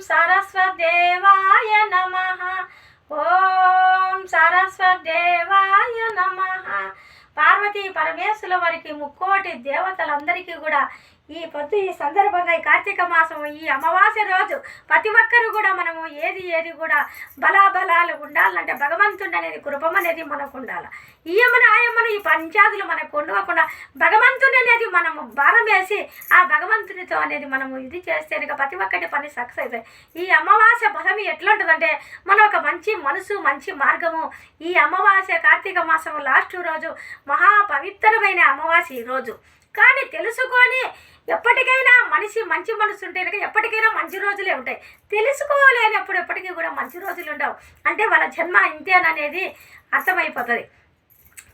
సరస్వదేవాయ నమః. ఓం సరస్వదేవాయ నమః. పార్వతీ పరమేశ్వరుల వారికి ముక్కోటి దేవతలందరికీ కూడా ఈ పొద్దు ఈ సందర్భంగా ఈ కార్తీక మాసం ఈ అమావాస్య రోజు ప్రతి ఒక్కరు కూడా మనము ఏది కూడా బలాబలాలు ఉండాలంటే భగవంతుడు అనేది కృపం అనేది మనకు ఉండాలి. ఆయమ్మను ఈ పంచాదులు మనకు ఉండవకుండా భగవంతుని అనేది మనము భారం వేసి ఆ భగవంతునితో అనేది మనము ఇది చేస్తే కనుక ప్రతి ఒక్కటి పని సక్సెస్ అవుతాయి. ఈ అమావాస్య బలం ఎట్లుంటుందంటే మనం ఒక మంచి మనసు మంచి మార్గము. ఈ అమావాస్య కార్తీక మాసం లాస్ట్ రోజు మహా పవిత్రమైన అమావాస్య ఈ రోజు. కానీ తెలుసుకొని ఎప్పటికైనా మనిషి మంచి మనసు ఉంటే కనుక ఎప్పటికైనా మంచి రోజులే ఉంటాయి. తెలుసుకోలేనప్పుడు ఎప్పటికీ కూడా మంచి రోజులు ఉండవు. అంటే వాళ్ళ జన్మ ఇంతేననేది అర్థమైపోతుంది.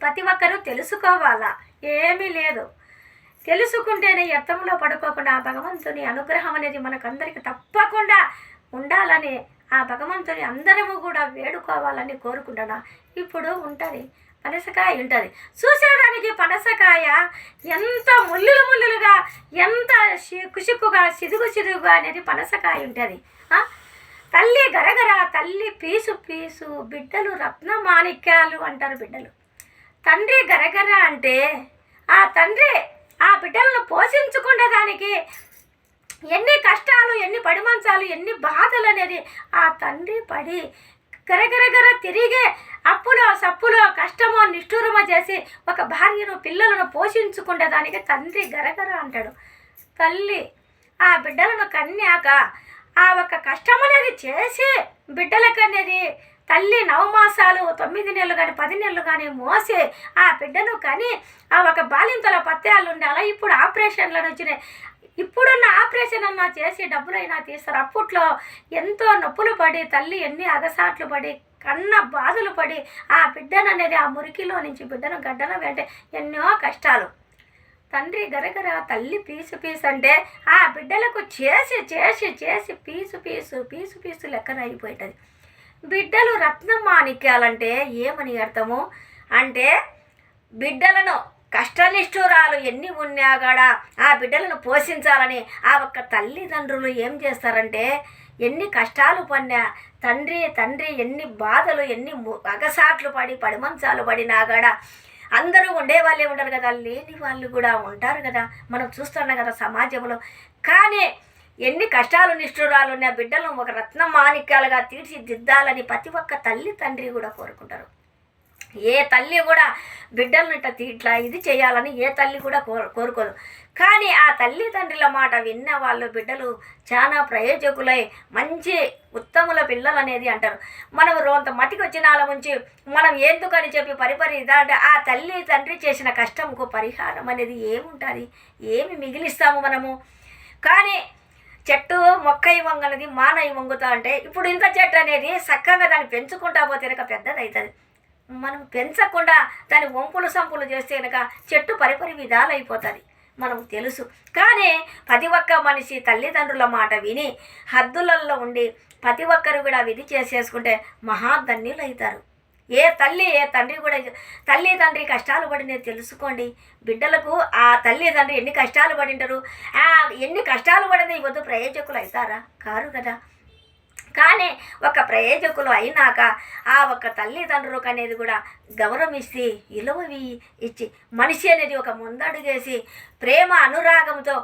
ప్రతి ఒక్కరూ తెలుసుకోవాలా, ఏమీ లేదు. తెలుసుకుంటేనే అర్థంలో పడుకోకుండా భగవంతుని అనుగ్రహం అనేది మనకందరికీ తప్పకుండా ఉండాలని ఆ భగవంతుని అందరము కూడా వేడుకోవాలని కోరుకుంటున్నా. ఇప్పుడు ఉంటుంది పనసకాయ ఉంటుంది. చూసేదానికి పనసకాయ ఎంత ముళ్ళులుగా ఎంత సిక్కుగా సిదుగుగా అనేది పనసకాయ ఉంటుంది. తల్లి గరగర, తల్లి పీసు పీసు, బిడ్డలు రత్న మాణిక్యాలు అంటారు బిడ్డలు. తండ్రి గరగర అంటే ఆ తండ్రి ఆ బిడ్డలను పోషించుకునే దానికి ఎన్ని కష్టాలు, ఎన్ని పడిమంచాలు, ఎన్ని బాధలు అనేది ఆ తండ్రి పడి గరగరగర తిరిగే అప్పులో సప్పులో కష్టమో నిష్ఠూరమో చేసి ఒక భార్యను పిల్లలను పోషించుకునే దానికి తండ్రి గరగర అంటాడు. తల్లి ఆ బిడ్డలను కన్యాక ఆ ఒక కష్టం అనేది చేసి బిడ్డలకు అనేది తల్లి 9 మాసాలు 9 నెలలు కానీ 10 నెలలు కానీ మోసి ఆ బిడ్డను కానీ ఆ ఒక బాలింతల పత్యాలు ఉండాలి. ఇప్పుడు ఆపరేషన్లను వచ్చినాయి. ఇప్పుడున్న ఆపరేషన్ అన్నా చేసి డబ్బులైనా తీస్తారు. అప్పట్లో ఎంతో నొప్పులు పడి తల్లి ఎన్ని అగసాట్లు పడి కన్న బాధలు పడి ఆ బిడ్డను అనేది ఆ మురికిలో నుంచి బిడ్డను గడ్డన వెంటే ఎన్నో కష్టాలు. తండ్రి గరగర, తల్లి పీసు పీసు అంటే ఆ బిడ్డలకు చేసి చేసి చేసి పీసు లెక్కన అయిపోతుంది. బిడ్డలు రత్నం మాణిక్యాలంటే ఏమని అర్థము అంటే బిడ్డలను కష్టనిష్ఠురాలు ఎన్ని ఉన్నా కూడా ఆ బిడ్డలను పోషించాలని ఆ ఒక్క తల్లిదండ్రులు ఏం చేస్తారంటే ఎన్ని కష్టాలు పడినా తండ్రి ఎన్ని బాధలు ఎన్ని అగసాట్లు పడి పడిమంచాలు పడినా కూడా అందరూ ఉండేవాళ్ళే ఉండరు కదా, లేని వాళ్ళు కూడా ఉంటారు కదా. మనం చూస్తున్నాం కదా సమాజంలో. కానీ ఎన్ని కష్టాలు నిష్ఠురాలు ఉన్న బిడ్డలను ఒక రత్న మాణిక్యాలుగా తీర్చిదిద్దాలని ప్రతి ఒక్క తల్లి తండ్రి కూడా కోరుకుంటారు. ఏ తల్లి కూడా బిడ్డలను ఇట్లా ఇది చేయాలని ఏ తల్లి కూడా కోరుకోదు. కానీ ఆ తల్లి తండ్రుల మాట విన్న వాళ్ళు బిడ్డలు చాలా ప్రయోజకులై మంచి ఉత్తముల పిల్లలు అనేది అంటారు. మనం రోంత మతికి వచ్చిన వాళ్ళ నుంచి మనం ఎందుకని చెప్పి అంటే ఆ తల్లి తండ్రి చేసిన కష్టంకు పరిహారం అనేది ఏముంటుంది, ఏమి మిగిలిస్తాము మనము. కానీ చెట్టు మొక్కై వంగనది మానై వంగుతా అంటే ఇప్పుడు ఇంత చెట్టు అనేది చక్కగా దాన్ని పెంచుకుంటా పోతే కనుక పెద్దది అవుతుంది. మనం పెంచకుండా దాని వంపులు సంపులు చేస్తే కనుక చెట్టు పరిపరి విధాలు అయిపోతుంది మనకు తెలుసు. కానీ ప్రతి ఒక్క మనిషి తల్లిదండ్రుల మాట విని హద్దులలో ఉండి ప్రతి ఒక్కరు కూడా విధి చేసేసుకుంటే మహాధన్యులు అవుతారు. ఏ తల్లి ఏ తండ్రి కూడా తల్లి తండ్రి కష్టాలు పడినది తెలుసుకోండి. బిడ్డలకు ఆ తల్లి తండ్రి ఎన్ని కష్టాలు పడింటారు, ఎన్ని కష్టాలు పడినా ఇవద్దు ప్రయోజకులు అవుతారా? కారు కదా. కానీ ఒక ప్రయోజకులు అయినాక ఆ ఒక్క తల్లిదండ్రులకు అనేది కూడా గౌరవం ఇచ్చి విలువవి ఇచ్చి మనిషి అనేది ఒక ముందడుగేసి ప్రేమ అనురాగంతో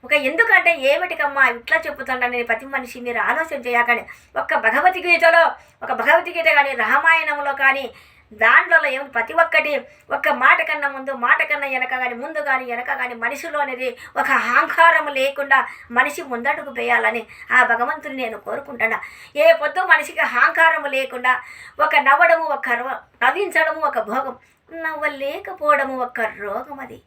ఒక ఎందుకంటే ఏమిటికమ్మా ఇట్లా చెప్పుతాడని ప్రతి మనిషి మీరు ఆలోచన చేయకండి. ఒక భగవద్గీత కానీ రామాయణంలో కానీ దాంట్లో ఏమి ప్రతి ఒక్కటి ఒక మాట కన్నా ముందు మాట కన్నా వెనక కానీ ముందు కానీ వెనక కానీ మనిషిలో అనేది ఒక అహంకారం లేకుండా మనిషి ముందడుగు వేయాలని ఆ భగవంతుని నేను కోరుకుంటున్నా. ఏ పొద్దు మనిషికి అహంకారం లేకుండా ఒక నవ్వడము ఒక నవ్వించడము ఒక భోగం, నవ్వలేకపోవడము ఒక రోగం. అది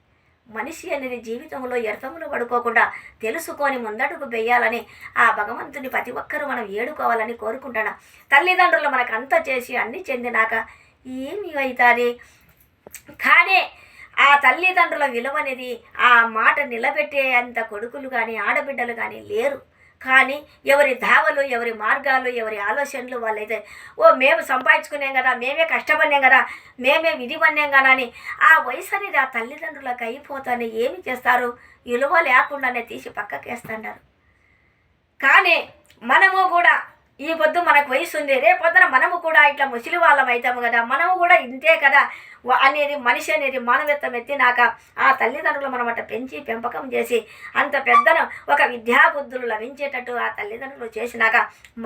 మనిషి అనేది జీవితంలో వ్యర్థములు పడుకోకుండా తెలుసుకొని ముందడుగు వేయాలని ఆ భగవంతుని ప్రతి ఒక్కరూ మనం ఏడుకోవాలని కోరుకుంటున్నా. తల్లిదండ్రులు మనకు అంతా చేసి అన్నీ చెందినాక ఏమి అవుతుంది? కానీ ఆ తల్లిదండ్రుల విలువ అనేది ఆ మాట నిలబెట్టే అంత కొడుకులు కానీ ఆడబిడ్డలు కానీ లేరు. కానీ ఎవరి ధావలు ఎవరి మార్గాలు ఎవరి ఆలోచనలు వాళ్ళైతే మేము సంపాదించుకున్నాం కదా, మేమే కష్టపడినాం కదా, మేమే విధి పడినాం కదా అని ఆ వయసు అనేది ఆ తల్లిదండ్రులకు అయిపోతానే ఏమి చేస్తారు? విలువ లేకుండానే తీసి పక్కకేస్తున్నారు. కానీ మనము కూడా ఈ పొద్దు మనకు వయసు ఉంది, రేపొద్దున మనము కూడా ఇట్లా ముసలి వాళ్ళం అవుతాము కదా, మనము కూడా ఇంతే కదా అనేది మనిషి అనేది మానవత్వం ఎత్తినాక ఆ తల్లిదండ్రులు మనం అట్లా పెంచి పెంపకం చేసి అంత పెద్దను ఒక విద్యాబుద్ధులు లభించేటట్టు ఆ తల్లిదండ్రులు చేసినాక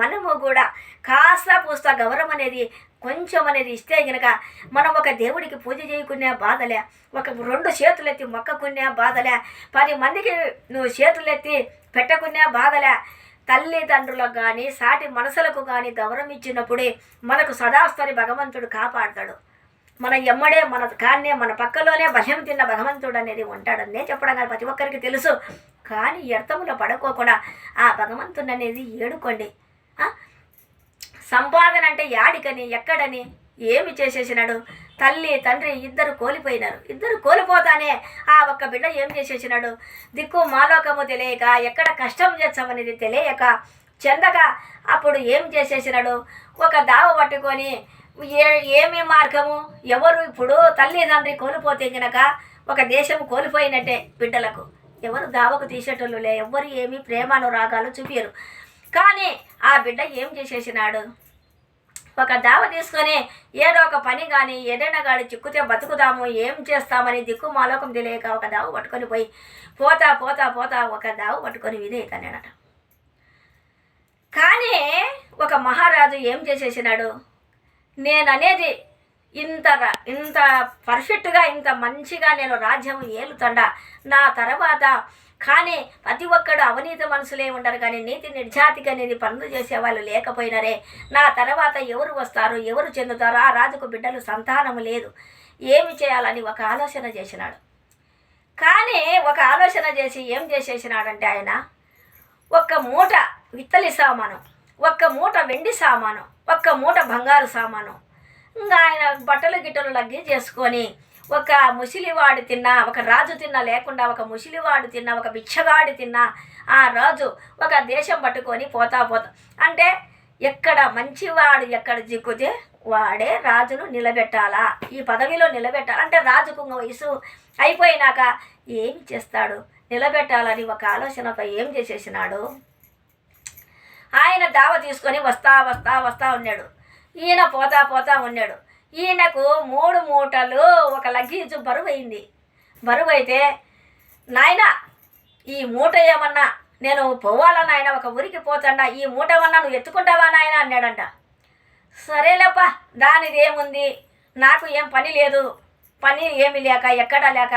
మనము కూడా కాస్త పూస్త గౌరవం అనేది కొంచెం అనేది ఇస్తే గనక మనం ఒక దేవుడికి పూజ చేయకునే బాధలే, ఒక 2 చేతులెత్తి మొక్కకునే బాధలే, 10 మందికి నువ్వు చేతులెత్తి పెట్టకునే బాధలే, తల్లిదండ్రులకు కానీ సాటి మనసులకు కానీ గౌరవం ఇచ్చినప్పుడే మనకు సదాస్తని భగవంతుడు కాపాడతాడు. మన ఎమ్మడే మన కాన్నే మన పక్కలోనే భయం తిన్న భగవంతుడు అనేది ఉంటాడని నేను చెప్పడం కాదు, ప్రతి ఒక్కరికి తెలుసు. కానీ వ్యర్థములో పడుకోకుండా ఆ భగవంతుడు అనేది ఏడుకోండి. సంపాదన అంటే యాడికని ఎక్కడని ఏమి చేసేసినాడు, తల్లి తండ్రి ఇద్దరు కోల్పోయినారు. ఇద్దరు కోల్పోతానే ఆ ఒక్క బిడ్డ ఏం చేసేసినాడు, దిక్కు మాలోకము తెలియక ఎక్కడ కష్టం చేస్తామనేది తెలియక చెందగా అప్పుడు ఏం చేసేసినాడు, ఒక దావ పట్టుకొని ఏమి మార్గము, ఎవరు ఇప్పుడు తల్లి తండ్రి కోల్పోతే గనక ఒక దేశం కోల్పోయినట్టే. బిడ్డలకు ఎవరు దావకు తీసేటోళ్ళులే, ఎవరు ఏమి ప్రేమానురాగాలు చూపారు. కానీ ఆ బిడ్డ ఏం చేసేసినాడు, ఒక దావ తీసుకొని ఏదో ఒక పని కానీ ఏదైనా గాడి చిక్కుతే బతుకుదాము, ఏం చేస్తామని దిక్కు మాలోకం తెలియక ఒక దావ పట్టుకొని పోయి పోతా పోతా పోతా ఒక దావ పట్టుకొని విధేయతనేనట. కానీ ఒక మహారాజు ఏం చేసేసినాడు, నేననేది ఇంత పర్ఫెక్ట్గా ఇంత మంచిగా నేను రాజ్యం ఏలుతండా నా తర్వాత, కానీ ప్రతి ఒక్కడు అవినీతి మనసులే ఉండరు, కానీ నీతి నిర్జాతికి అనేది పనులు చేసేవాళ్ళు లేకపోయినారే, నా తర్వాత ఎవరు వస్తారు, ఎవరు చెందుతారు, ఆ రాజుకు బిడ్డలు సంతానము లేదు, ఏమి చేయాలని ఒక ఆలోచన చేసినాడు. కానీ ఒక ఆలోచన చేసి ఏం చేసేసినాడంటే ఆయన ఒక్క మూట విత్తలి సామాను, ఒక్క మూట వెండి సామాను, ఒక్క మూట బంగారు సామాను, ఇంకా ఆయన బట్టలు గిట్టలు లగ్గి చేసుకొని ఒక ముసిలివాడు తిన్నా, ఒక రాజు తిన్నా లేకుండా ఒక ముసిలివాడు తిన్నా, ఒక బిచ్చగాడి తిన్నా ఆ రాజు ఒక దేశం పట్టుకొని పోతా అంటే ఎక్కడ మంచివాడు ఎక్కడ జిక్కుతే వాడే రాజును నిలబెట్టాలా, ఈ పదవిలో నిలబెట్టాలి. అంటే రాజుకు వయసు అయిపోయినాక ఏమి చేస్తాడు, నిలబెట్టాలని ఒక ఆలోచనతో ఏం చేసేసినాడు, ఆయన దావ తీసుకొని వస్తా వస్తా వస్తా ఉన్నాడు. ఈయన పోతా పోతా ఉన్నాడు. ఈయనకు 3 మూటలు ఒక లగేజ్ బరువు అయింది. బరువు అయితే నాయన ఈ మూట ఏమన్నా నేను పోవాలా నాయన, ఒక ఊరికి పోతాడా, ఈ మూట ఏమన్నా నువ్వు ఎత్తుకుంటావా నాయన అన్నాడంట. సరేలేప్ప దానిది ఏముంది, నాకు ఏం పని లేదు, పని ఏమి లేక ఎక్కడా లేక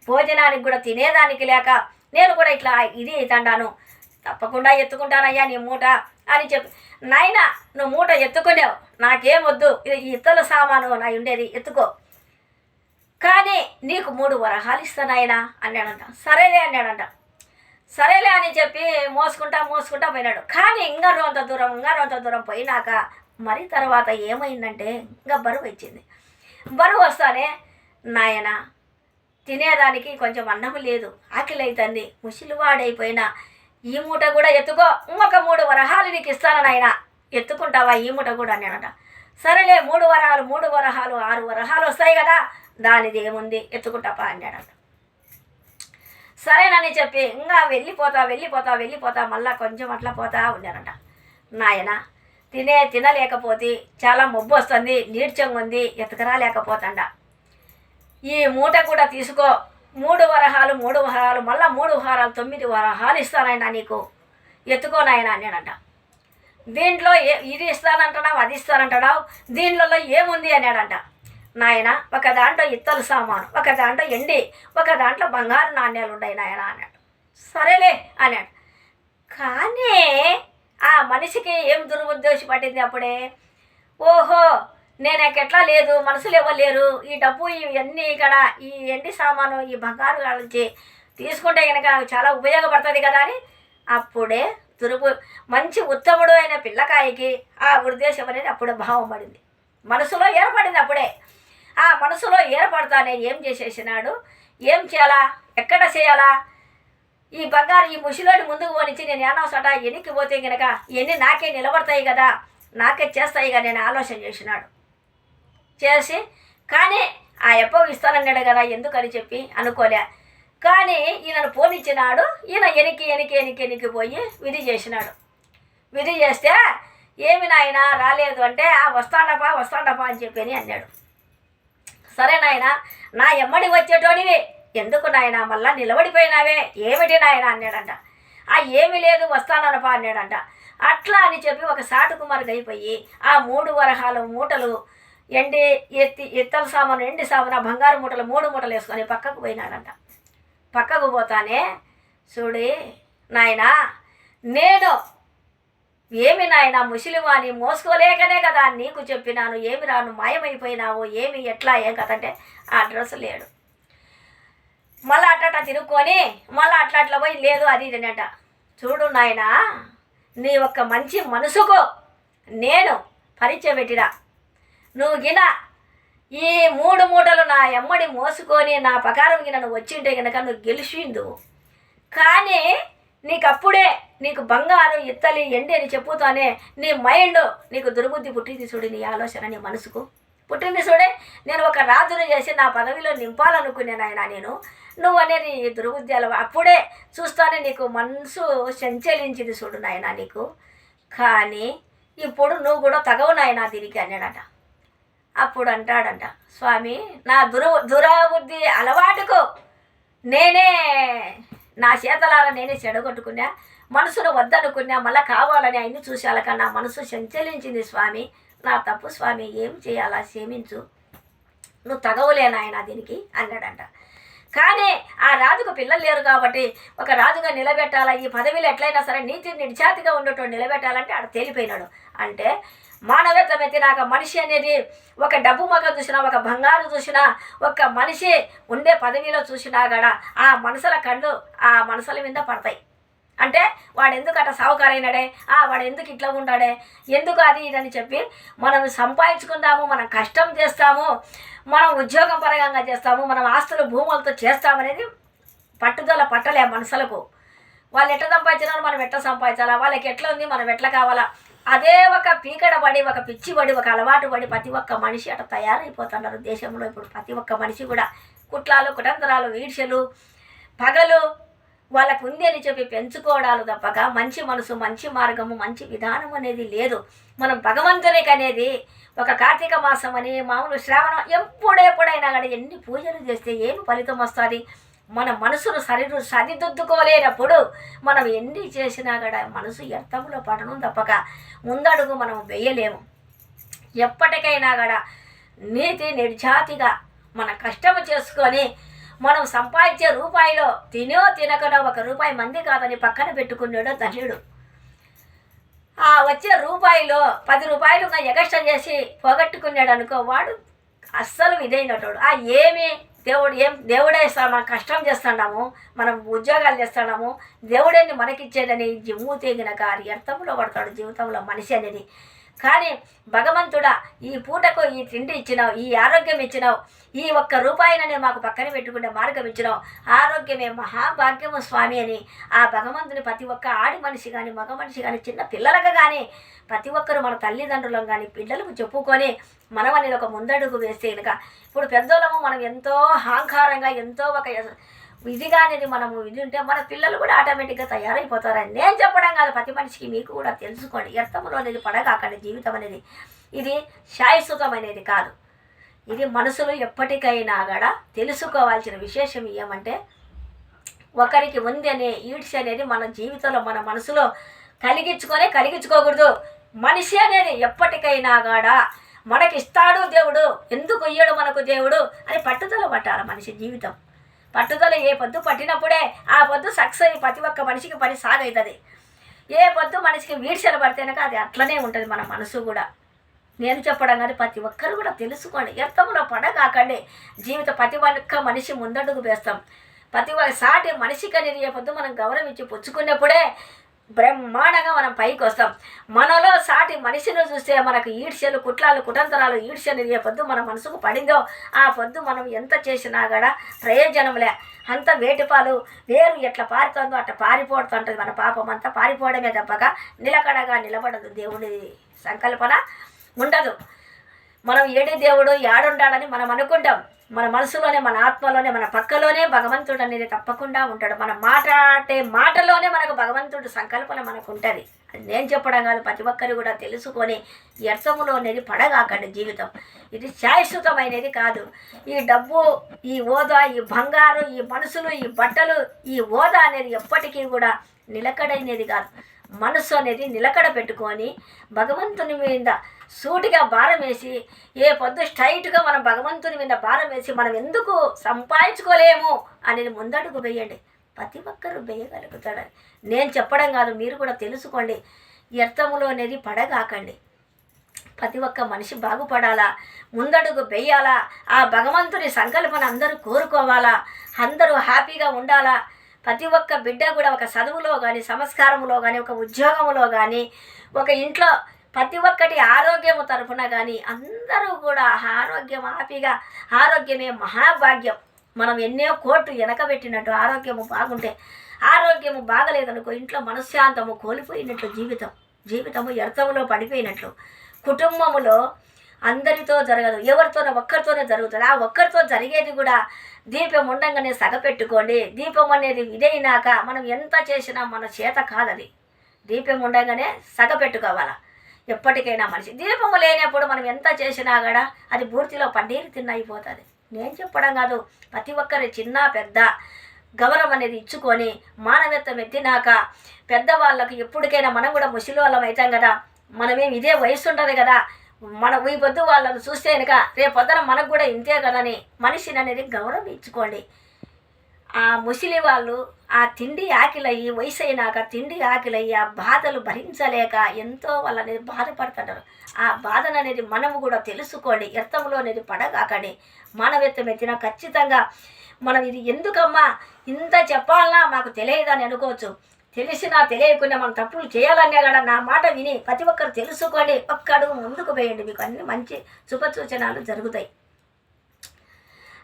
భోజనానికి కూడా తినేదానికి లేక నేను కూడా ఇట్లా ఇది అవుతాను, తప్పకుండా ఎత్తుకుంటానయ్యా నీ మూట అని చెప్పి, నాయన నువ్వు మూట ఎత్తుకునేవు, నాకేం వద్దు, ఇది ఇతల సామాను నా ఉండేది ఎత్తుకో, కానీ నీకు 3 వరహాలు ఇస్తానాయన అన్నాడంట. సరేలే అన్నాడంట. సరేలే అని చెప్పి మోసుకుంటా పోయినాడు. కానీ ఇంకా రొంత దూరం పోయినాక మరి తర్వాత ఏమైందంటే ఇంకా బరువు వచ్చింది. బరువు వస్తానే నాయన తినేదానికి కొంచెం అన్నం లేదు, ఆకలి అవుతుంది, ముసిలివాడైపోయినా ఈ మూట కూడా ఎత్తుకో, ఇంకొక 3 వరహాలు నీకు ఇస్తాను నాయన, ఎత్తుకుంటావా ఈ మూట కూడా అన్నాడట. సరేలే 3 వరహాలు 6 వరహాలు వస్తాయి కదా, దానిది ఏముంది ఎత్తుకుంటాపా అన్నాడట. సరేనని చెప్పి ఇంకా వెళ్ళిపోతా మళ్ళా కొంచెం అట్లా పోతా ఉన్నారట. నాయన తినలేకపోతే చాలా మొబ్బు వస్తుంది, నీడ్చంగా ఉంది, ఎతకరా లేకపోతాండ, ఈ మూట కూడా తీసుకో, 3 వరహాలు మళ్ళా 3 వరహాలు 9 వరహాలు ఇస్తానైనా నీకు, ఎత్తుకోనాయన అన్నాడంట. దీంట్లో ఇది ఇస్తానంటున్నావు, అది ఇస్తానంటున్నావు, దీంట్లో ఏముంది అన్నాడంట. నాయన ఒక దాంట్లో ఇత్తల సామాను, ఒక దాంట్లో ఎండి, ఒక దాంట్లో బంగారు నాణ్యాలు ఉన్నాయి నాయన అన్నాడు. సరేలే అన్నాడు. కానీ ఆ మనిషికి ఏం దురుద్దేశం పట్టింది అప్పుడే, ఓహో నేనకెట్లా లేదు, మనసులు ఇవ్వలేరు, ఈ డబ్బు ఇవన్నీ ఇక్కడ ఈ ఎండి సామాను ఈ బంగారు నుంచి తీసుకుంటే కనుక నాకు చాలా ఉపయోగపడుతుంది కదా అని అప్పుడే మంచి ఉత్తముడు అయిన పిల్లకాయకి ఆ ఉద్దేశం అనేది అప్పుడే భావం పడింది, మనసులో ఏర్పడింది. అప్పుడే ఆ మనసులో ఏర్పడతానే ఏం చేసేసినాడు, ఏం చేయాలా, ఎక్కడ చేయాలా, ఈ బంగారు ఈ ముసిలోని ముందుకు పోనిచ్చి నేను ఏనవసట ఎన్నికి పోతే కనుక ఎన్ని నాకే నిలబడతాయి కదా, నాకే చేస్తాయి కదా నేను ఆలోచన చేసినాడు. చేసి కానీ ఆ ఎప్ప ఇస్తానన్నాడు కదా ఎందుకని చెప్పి అనుకోలే. కానీ ఈయనను పోనిచ్చినాడు. ఈయన ఎనికి పోయి విధి చేసినాడు. విధి చేస్తే ఏమి నాయన రాలేదు అంటే వస్తాడపా అని చెప్పని అన్నాడు. సరే నాయన, నా ఎమ్మడి వచ్చేటోనివి ఎందుకు నాయన మళ్ళా నిలబడిపోయినావే ఏమిటి నాయన అన్నాడంట. ఏమీ లేదు వస్తాననపా అన్నాడంట. అట్లా అని చెప్పి ఒక సాటుకుమారుగా అయిపోయి ఆ 3 వరహాలు మూటలు ఎత్తల సామాను ఎండి సామాను బంగారు మూటలు 3 మూటలు వేసుకొని పక్కకు పోయినాడంట. పక్కకు పోతానే చూడి నాయనా, నేను ఏమి నాయన ముసలివాణి మోసుకోలేకనే కదా నీకు చెప్పినాను, ఏమి రాను మాయమైపోయినావు, ఏమి ఎట్లా ఏం కదంటే ఆ డ్రెస్ లేడు. మళ్ళీ అట్లా తిరుక్కొని మళ్ళీ అట్లా పోయి లేదు అది ఇదనట. చూడు నాయనా, నీ ఒక్క మంచి మనసుకు నేను పరిచయం పెట్టినా, నువ్వు గిన ఈ 3 మూటలు నా ఎమ్మడి మోసుకొని నా ప్రకారం గిన నువ్వు వచ్చింటే కనుక నువ్వు గెలిచిందు. కానీ నీకప్పుడే నీకు బంగారు ఇత్తలి ఎండి అని చెప్పుతానే నీ మైండ్ నీకు దుర్బుద్ధి పుట్టింది చూడు, నీ ఆలోచన నీ మనసుకు పుట్టింది చూడే. నేను ఒక రాజును చేసి నా పదవిలో నింపాలనుకున్నాను ఆయన నువ్వు అనేది దుర్బుద్ధి అలా అప్పుడే చూస్తానే నీకు మనసు సంచలించింది చూడు నాయన నీకు. కానీ ఇప్పుడు నువ్వు కూడా తగవు నాయన దీనికి అన్నాడట. అప్పుడు అంటాడంట, స్వామి నా దురాబుద్ధి అలవాటుకు నేనే నా చేతలారా నేనే చెడగొట్టుకున్నా, మనసును వద్దనుకున్నా, మళ్ళీ కావాలని ఆయన్ని చూసేలాక నా మనసు సంచలించింది స్వామి, నా తప్పు స్వామి, ఏం చేయాలా క్షమించు, నువ్వు తగవులేనాయన దీనికి అన్నాడంట. కానీ ఆ రాజుకు పిల్లలు లేరు కాబట్టి ఒక రాజుగా నిలబెట్టాలా, ఈ పదవిలో ఎట్లయినా సరే నీతి నిడిచాతిగా ఉండేటోడు నిలబెట్టాలంటే ఆడ తేలిపోయినాడు. అంటే మానవత్వం ఎత్తినాక మనిషి అనేది ఒక డబ్బు మొక్క చూసినా, ఒక బంగారు చూసినా, ఒక మనిషి ఉండే పదవిలో చూసినా కూడా ఆ మనసుల కళ్ళు ఆ మనసుల మీద పడతాయి. అంటే వాడు ఎందుకు అట్లా సావుకారైనాడే, వాడు ఎందుకు ఇట్లా ఉన్నాడే, ఎందుకు అది ఇదని చెప్పి మనం సంపాదించుకుందాము, మనం కష్టం చేస్తాము, మనం ఉద్యోగం పరంగా చేస్తాము, మనం ఆస్తులు భూములతో చేస్తామనేది పట్టుదల పట్టలే మనసులకు. వాళ్ళు ఎట్లా సంపాదించినారు, మనం ఎట్లా సంపాదించాలా, వాళ్ళకి ఎట్లా ఉంది, మనం ఎట్లా కావాలా, అదే ఒక పీకడ పడి, ఒక పిచ్చి పడి, ఒక అలవాటు పడి ప్రతి ఒక్క మనిషి అట్లా తయారైపోతున్నారు దేశంలో. ఇప్పుడు ప్రతి ఒక్క మనిషి కూడా కుట్లాలు, కుటంతరాలు, ఈడ్చలు, పగలు వాళ్ళకు ఉంది అని చెప్పి పెంచుకోవడాలు తప్పక మంచి మనసు, మంచి మార్గము, మంచి విధానం అనేది లేదు. మనం భగవంతునికి అనేది ఒక కార్తీక మాసం అని మామూలు శ్రావణం ఎప్పుడైనా కానీ ఎన్ని పూజలు చేస్తే ఏమి ఫలితం వస్తుంది? మన మనసును సరిదిద్దుకోలేనప్పుడు మనం ఎన్ని చేసినా కూడా మనసు వ్యర్థంలో పడడం తప్పక ముందడుగు మనం వేయలేము. ఎప్పటికైనా కూడా నీతి నిర్జాతిగా మన కష్టము చేసుకొని మనం సంపాదించే రూపాయిలో తినకనో 1 రూపాయి మంది కాదని పక్కన పెట్టుకున్నాడో ధన్యుడు. వచ్చే రూపాయిలో 10 రూపాయలు ఎగస్ట్రా చేసి పోగొట్టుకున్నాడు అనుకో, వాడు అస్సలు ఇదైనటోడు. ఏమి దేవుడే ఇస్తాడు, మనం కష్టం చేస్తున్నాము, మనం ఉద్యోగాలు చేస్తున్నాము, దేవుడేని మనకిచ్చేదని జిమ్ము తెగిన గారి అర్థంలో పడతాడు జీవితంలో మనిషి అనేది. కానీ భగవంతుడా, ఈ పూటకు ఈ తిండి ఇచ్చినావు, ఈ ఆరోగ్యం ఇచ్చినావు, ఈ 1 రూపాయిననే మాకు పక్కన పెట్టుకునే మార్గం ఇచ్చినావు, ఆరోగ్యమే మహాభాగ్యము స్వామి అని ఆ భగవంతుని ప్రతి ఒక్క ఆడి మనిషి కానీ మగ మనిషి కానీ చిన్న పిల్లలకు కానీ ప్రతి ఒక్కరు మన తల్లిదండ్రులం కానీ పిల్లలకు చెప్పుకొని మనం అనేది ఒక ముందడుగు వేస్తే కనుక ఇప్పుడు పెద్దోళ్ళము మనం ఎంతో అహంకారంగా ఎంతో ఒక ఇదిగా అనేది మనము ఇది ఉంటే మన పిల్లలు కూడా ఆటోమేటిక్గా తయారైపోతారని నేను చెప్పడం కాదు, ప్రతి మనిషికి మీకు కూడా తెలుసుకోండి. వ్యర్థంలో అనేది పడగాకండి. జీవితం అనేది ఇది శాశ్వతమైనది కాదు. ఇది మనసులో ఎప్పటికైనా కూడా తెలుసుకోవాల్సిన విశేషం ఏమంటే ఒకరికి ఉంది అనే ఈడ్స్ అనేది మన జీవితంలో మన మనసులో కలిగించుకోకూడదు. మనిషి అనేది ఎప్పటికైనా కూడా మనకిస్తాడు దేవుడు, ఎందుకు ఇయ్యడు మనకు దేవుడు అని పట్టుదల పట్టాలి మనిషి జీవితం. పట్టుదల ఏ పొద్దు పట్టినప్పుడే ఆ పొద్దు సక్సెస్ అయ్యి ప్రతి ఒక్క మనిషికి పని సాగవుతుంది. ఏ పొద్దు మనిషికి వీడ్చలు పడితేనక అది అట్లనే ఉంటుంది మన మనసు కూడా. నేను చెప్పడం కానీ ప్రతి ఒక్కరు కూడా తెలుసుకోండి. వ్యర్థంలో పడగాకండి. ప్రతి ఒక్క మనిషి ముందడుగు వేస్తాం. ప్రతి ఒక్క సాటి మనిషికి అనేది ఏ పొద్దు మనం గౌరవించి పుచ్చుకున్నప్పుడే బ్రహ్మాండంగా మనం పైకి వస్తాం. మనలో సాటి మనిషిని చూస్తే మనకు ఈడ్చలు, కుట్లాలు, కుటంతరాలు, ఈడ్చలు ఏ పొద్దు మన మనసుకు పడిందో ఆ పొద్దు మనం ఎంత చేసినా కూడా ప్రయోజనంలే. అంత వేటిపాలు వేరు ఎట్లా పారుతుందో అట్లా పారిపోతుంటుంది. మన పాపం అంతా పారిపోవడమే తప్పక నిలకడగా నిలబడదు. దేవుడి సంకల్పన ఉండదు. మనం ఏడి దేవుడు యాడుండాడని మనం అనుకుంటాం. మన మనసులోనే, మన ఆత్మలోనే, మన పక్కలోనే భగవంతుడు అనేది తప్పకుండా ఉంటాడు. మన మాట్లాడే మాటలోనే మనకు భగవంతుడు సంకల్పన మనకు ఉంటుంది. అది నేను చెప్పడం కాదు, ప్రతి ఒక్కరు కూడా తెలుసుకొని వ్యర్థములో అనేది పడగాకండి. జీవితం ఇది శాశ్వతమైనది కాదు. ఈ డబ్బు, ఈ హోదా, ఈ బంగారు, ఈ మనసులు, ఈ బట్టలు, ఈ హోదా అనేది ఎప్పటికీ కూడా నిలకడైనది కాదు. మనసు అనేది నిలకడ పెట్టుకొని భగవంతుని మీద సూటిగా భారం వేసి, ఏ పొద్దు స్ట్రైట్గా మనం భగవంతుని మీద భారం వేసి మనం ఎందుకు సంపాదించుకోలేము అనేది ముందడుగు వేయండి. ప్రతి ఒక్కరూ వేయగలుగుతాడని నేను చెప్పడం కాదు, మీరు కూడా తెలుసుకోండి. వ్యర్థములో అనేది పడగాకండి. ప్రతి ఒక్క మనిషి బాగుపడాలా, ముందడుగు వేయాలా, ఆ భగవంతుని సంకల్పన అందరూ కోరుకోవాలా, అందరూ హ్యాపీగా ఉండాలా. ప్రతి ఒక్క బిడ్డ కూడా ఒక చదువులో కానీ, సంస్కారములో కానీ, ఒక ఉద్యోగంలో కానీ, ఒక ఇంట్లో ప్రతి ఒక్కటి ఆరోగ్యము తరఫున కానీ అందరూ కూడా ఆరోగ్యం హ్యాపీగా, ఆరోగ్యమే మహాభాగ్యం. మనం ఎన్నో కోట్లు వెనకబెట్టినట్టు ఆరోగ్యము బాగుంటే, ఆరోగ్యము బాగలేదనుకో ఇంట్లో మనశ్శాంతము కోల్పోయినట్లు, జీవితము వ్యర్థములో పడిపోయినట్లు. కుటుంబములో అందరితో జరగదు, ఎవరితోనో ఒక్కరితోనే జరుగుతుంది. ఆ ఒక్కరితో జరిగేది కూడా దీపం ఉండగానే సగపెట్టుకోండి. దీపం అనేది ఇదైనాక మనం ఎంత చేసినా మన చేత కాదది. దీపం ఉండగానే సగపెట్టుకోవాలా. ఎప్పటికైనా మనిషి దీపము లేనప్పుడు మనం ఎంత చేసినా కూడా అది పూర్తిలో పన్నీరు తిన్నైపోతుంది. నేను చెప్పడం కాదు, ప్రతి ఒక్కరి చిన్న పెద్ద గౌరవం అనేది ఇచ్చుకొని మానవత్వం ఎత్తినాక పెద్దవాళ్ళకు ఎప్పటికైనా మనం కూడా ముసలివాళ్ళం అవుతాం కదా, మనమేం ఇదే వయసు ఉంటుంది కదా, మన ఈ పొద్దు వాళ్ళని చూస్తే కనుక రేపు పొద్దున మనకు కూడా ఇంతే కదని మనిషిని అనేది గౌరవం ఇచ్చుకోండి. ఆ ముసలి వాళ్ళు ఆ తిండి ఆకిలయ్యి, వయసు అయినాక తిండి ఆకిలయ్యి ఆ బాధలు భరించలేక ఎంతో వాళ్ళనేది బాధపడుతుంటారు. ఆ బాధను అనేది మనము కూడా తెలుసుకోండి. వ్యర్థంలో అనేది పడగాకండి. మానవత్వం ఎత్తినా ఖచ్చితంగా మనం ఇది ఎందుకమ్మా ఇంత చెప్పాలన్నా మాకు తెలియదని అనుకోవచ్చు. తెలిసినా తెలియకుండా మనం తప్పులు చేయాలన్నా కూడా నా మాట విని ప్రతి ఒక్కరు తెలుసుకోండి. ఒక్క అడుగు ముందుకు వేయండి, మీకు అన్ని మంచి శుభసూచనలు జరుగుతాయి.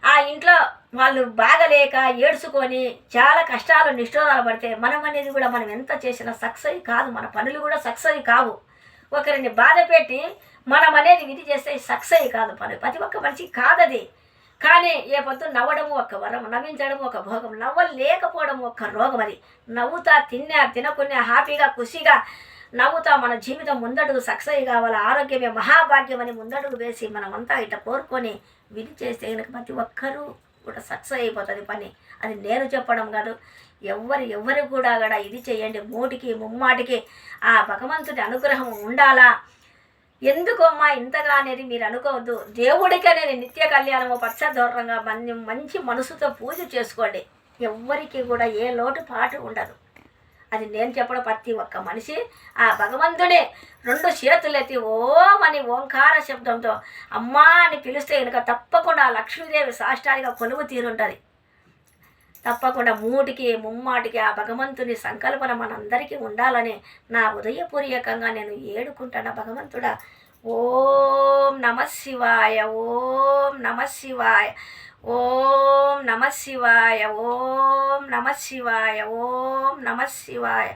ఆ ఇంట్లో వాళ్ళు బాగలేక ఏడ్చుకొని చాలా కష్టాలు నిష్ఠూరాలు పడితే మనం అనేది కూడా మనం ఎంత చేసినా సక్సెస్ కాదు, మన పనులు కూడా సక్సెస్ కావు. ఒకరిని బాధ పెట్టి మనం అనేది విధి చేస్తే సక్సెస్ కాదు పని, ప్రతి ఒక్క మనిషికి కాదది. కానీ ఏ పొద్దు నవ్వడము ఒక వరం, నవ్వించడము ఒక భోగం, నవ్వలేకపోవడం ఒక రోగం. అది నవ్వుతా తినకున్నా హ్యాపీగా ఖుషిగా నవ్వుతా మన జీవితం ముందడుగు సక్సెస్ కావాలి, ఆరోగ్యమే మహాభాగ్యం అని ముందడుగు వేసి మనమంతా ఇట్లా కోరుకొని విధి చేస్తే కనుక ప్రతి ఒక్కరూ కూడా సక్సెస్ అయిపోతుంది పని. అది నేను చెప్పడం కాదు, ఎవరు కూడా ఇది చేయండి. మూటికి ముమ్మాటికి ఆ భగవంతుడి అనుగ్రహం ఉండాలా. ఎందుకమ్మా ఇంతగా అనేది మీరు అనుకోవద్దు. దేవుడికి అనేది నిత్య కళ్యాణము పచ్చదూరంగా మంచి మనసుతో పూజ చేసుకోండి. ఎవ్వరికి కూడా ఏ లోటు పాటు ఉండదు. అది నేను చెప్పడం, ప్రతి ఒక్క మనిషి ఆ భగవంతుడే 2 చేతులెత్తి ఓం అని ఓంకార శబ్దంతో అమ్మా అని పిలిస్తే కనుక తప్పకుండా ఆ లక్ష్మీదేవి సాష్టాలుగా కొలువు తీరుంటుంది. తప్పకుండా మూటికి ముమ్మాటికి ఆ భగవంతుని సంకల్పన మనందరికీ ఉండాలని నా హృదయపూర్వకంగా నేను ఏడుకుంటాను. భగవంతుడా, ఓం నమః శివాయ, ఓం నమః శివాయ, ఓం నమః శివాయ, ఓం నమః శివాయ, ఓం నమః శివాయ.